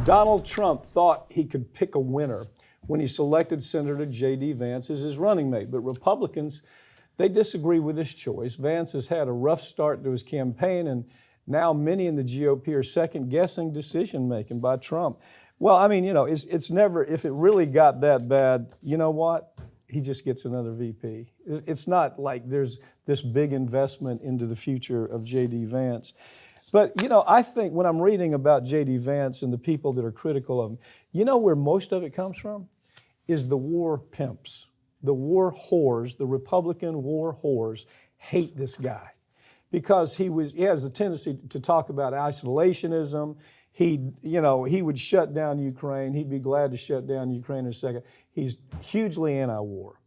Donald Trump thought he could pick a winner when he selected Senator J.D. Vance as his running mate. But Republicans, they disagree with this choice. Vance has had a rough start to his campaign, and now many in the GOP are second-guessing decision-making by Trump. Well, I mean, you know, it's never, if it really got that bad, you know what? He just gets another VP. It's not like there's this big investment into the future of J.D. Vance. But, you know, I think when I'm reading about J.D. Vance and the people that are critical of him, you know where most of it comes from? Is the war pimps. The war whores, the Republican war whores, hate this guy because he has a tendency to talk about isolationism. He would shut down Ukraine. He'd be glad to shut down Ukraine in a second. He's hugely anti-war.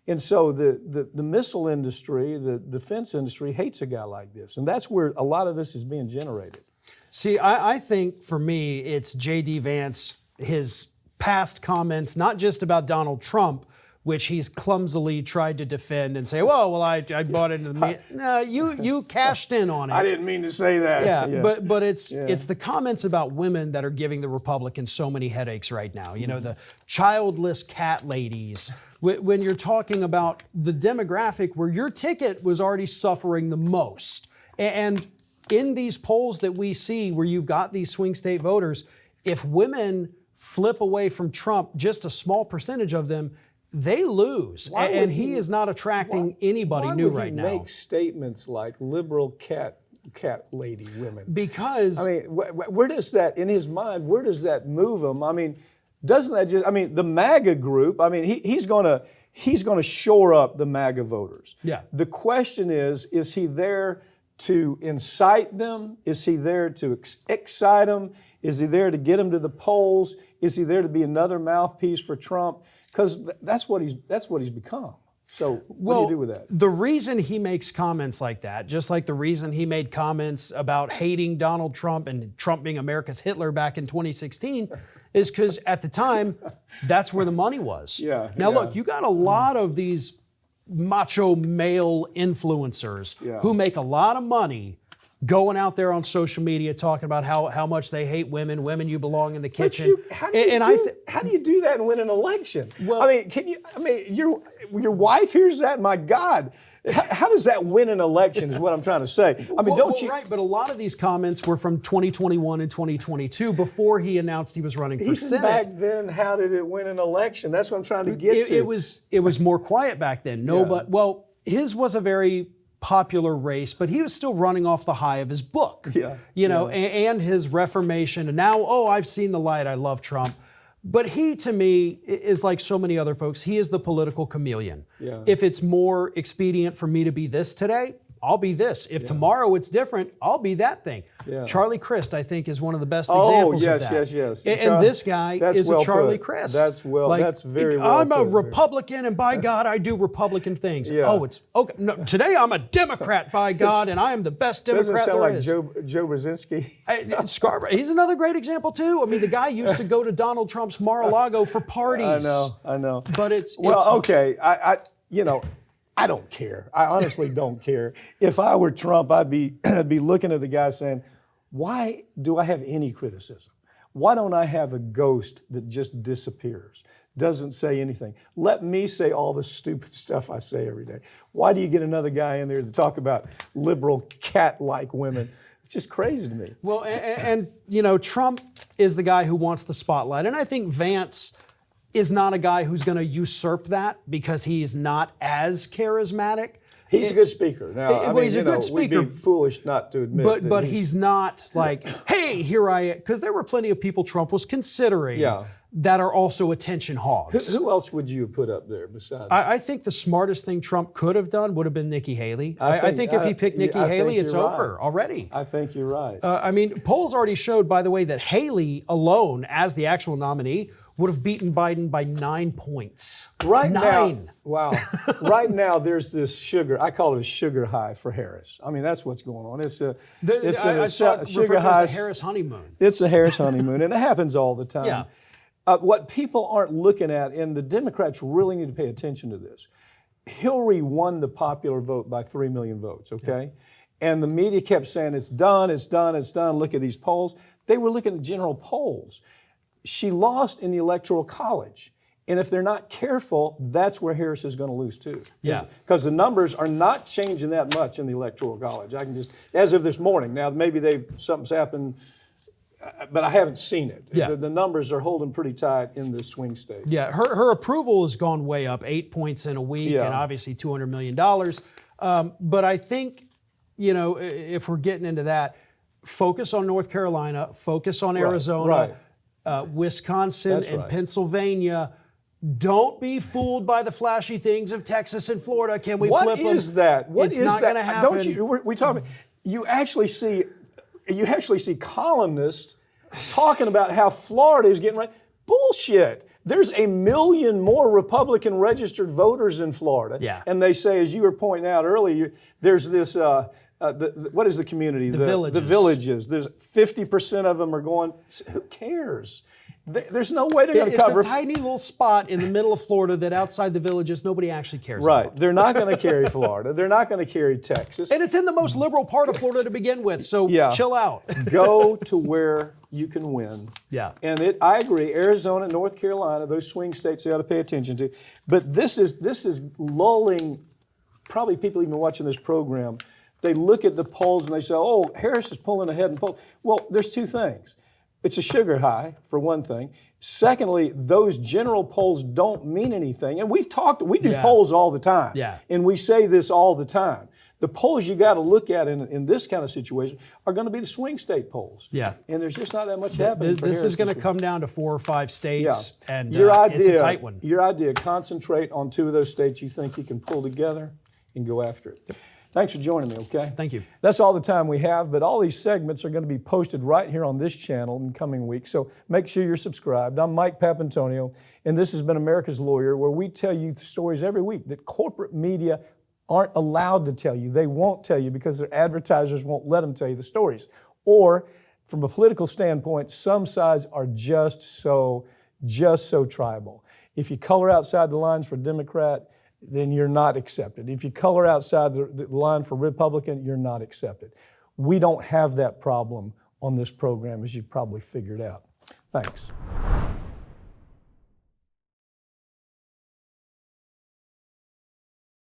And so the missile industry, the defense industry hates a guy like this. And that's where a lot of this is being generated. See, I think for me, it's J.D. Vance, his past comments, not just about Donald Trump, which he's clumsily tried to defend and say, well, I bought into the media. No, you cashed in on it. I didn't mean to say that. Yeah. But it's the comments about women that are giving the Republicans so many headaches right now. You know, the childless cat ladies. When you're talking about the demographic where your ticket was already suffering the most. And in these polls that we see where you've got these swing state voters, if women flip away from Trump, just a small percentage of them, they lose, and he is not attracting anybody new right now. Why would he make statements like liberal cat lady women? Because I mean, where does that, in his mind, where does that move him? I mean, doesn't that just? I mean, the MAGA group. I mean, he's going to shore up the MAGA voters. Yeah. The question is he there to incite them? Is he there to excite them? Is he there to get them to the polls? Is he there to be another mouthpiece for Trump? Because that's what he's become. So what do you do with that? The reason he makes comments like that, just like the reason he made comments about hating Donald Trump and Trump being America's Hitler back in 2016, is because at the time, that's where the money was. Yeah. Now look, you got a lot of these macho male influencers who make a lot of money going out there on social media talking about how much they hate women. Women, you belong in the kitchen. How do you do that and win an election? Well, I mean, your wife hears that. My God, how does that win an election? Is what I'm trying to say. I mean, don't you? Right, but a lot of these comments were from 2021 and 2022 before he announced he was running for Senate. Back then, how did it win an election? That's what I'm trying to get to. It was more quiet back then. Well, his was a very popular race, but he was still running off the high of his book, and his reformation. And now, I've seen the light. I love Trump. But he, to me, is like so many other folks. He is the political chameleon. Yeah. If it's more expedient for me to be this today, I'll be this. If tomorrow it's different, I'll be that thing. Yeah. Charlie Crist, I think, is one of the best examples of that. Yes. And this guy is a Charlie Crist. That's very well I'm a Republican, and by God, I do Republican things. Yeah. Oh, it's okay. No, today I'm a Democrat, by God, and I am the best Democrat there is. Doesn't sound like Joe Brzezinski. Scarborough, he's another great example too. I mean, the guy used to go to Donald Trump's Mar-a-Lago for parties. I know. But okay. I don't care. I honestly don't care. If I were Trump, I'd be looking at the guy saying, why do I have any criticism? Why don't I have a ghost that just disappears, doesn't say anything? Let me say all the stupid stuff I say every day. Why do you get another guy in there to talk about liberal cat-like women? It's just crazy to me. Well, and Trump is the guy who wants the spotlight. And I think Vance is not a guy who's going to usurp that because he's not as charismatic. He's a good speaker. Now, he's a good speaker. We'd be foolish not to admit but he's not like, hey, here I am. Because there were plenty of people Trump was considering that are also attention hogs. Who else would you put up there besides? I think the smartest thing Trump could have done would have been Nikki Haley. I think if he picked Nikki Haley, it's over already. I think you're right. Polls already showed, by the way, that Haley alone, as the actual nominee, would have beaten Biden by 9 points. Right now, right now, there's this sugar. I call it a sugar high for Harris. I mean, that's what's going on. It's a sugar high. As the Harris honeymoon. It's a Harris honeymoon, and it happens all the time. Yeah. What people aren't looking at, and the Democrats really need to pay attention to this. Hillary won the popular vote by 3 million votes. Okay, and the media kept saying it's done. Look at these polls. They were looking at general polls. she lost in the Electoral College. And if they're not careful, that's where Harris is going to lose too. Yeah. Because the numbers are not changing that much in the Electoral College. I can just, as of this morning, now maybe something's happened, but I haven't seen it. Yeah. The numbers are holding pretty tight in the swing states. Yeah, her approval has gone way up, 8 points in a week, Yeah. and obviously $200 million. But I think, if we're getting into that, focus on North Carolina, focus on Arizona, Wisconsin, That's and right. Pennsylvania. Don't be fooled by the flashy things of Texas and Florida. Can we flip them? What is that? What it's is not that? going to happen. Don't you? We talk about. You actually see columnists talking about how Florida is getting ready. Bullshit. There's 1 million more Republican registered voters in Florida. Yeah. And they say, as you were pointing out earlier, there's this. What is the community? The villages. The villages. There's 50% of them are going. Who cares? There's no way they're going to cover. It's a tiny little spot in the middle of Florida that outside the villages nobody actually cares Right. about. They're not going to carry Florida. They're not going to carry Texas. And it's in the most liberal part of Florida to begin with, so Yeah. chill out. Go to where you can win. Yeah. And I agree, Arizona, North Carolina, those swing states they ought to pay attention to. But this is lulling probably people even watching this program. They look at the polls and they say, oh, Harris is pulling ahead in polls. Well, there's two things. It's a sugar high, for one thing. Secondly, those general polls don't mean anything. And we do Yeah. polls all the time. Yeah. And we say this all the time. The polls you got to look at in this kind of situation are going to be the swing state polls. Yeah. And there's just not that much happening for This is Harris going to this come down to 4 or 5 states, Yeah. and Your it's a tight one. Your idea, concentrate on 2 of those states you think you can pull together and go after it. Thanks for joining me, okay? Thank you. That's all the time we have, but all these segments are going to be posted right here on this channel in coming weeks, so make sure you're subscribed. I'm Mike Papantonio, and this has been America's Lawyer, where we tell you stories every week that corporate media aren't allowed to tell you. They won't tell you because their advertisers won't let them tell you the stories. Or, from a political standpoint, some sides are just so tribal. If you color outside the lines for Democrat, then you're not accepted. If you color outside the line for Republican, you're not accepted. We don't have that problem on this program, as you've probably figured out. Thanks.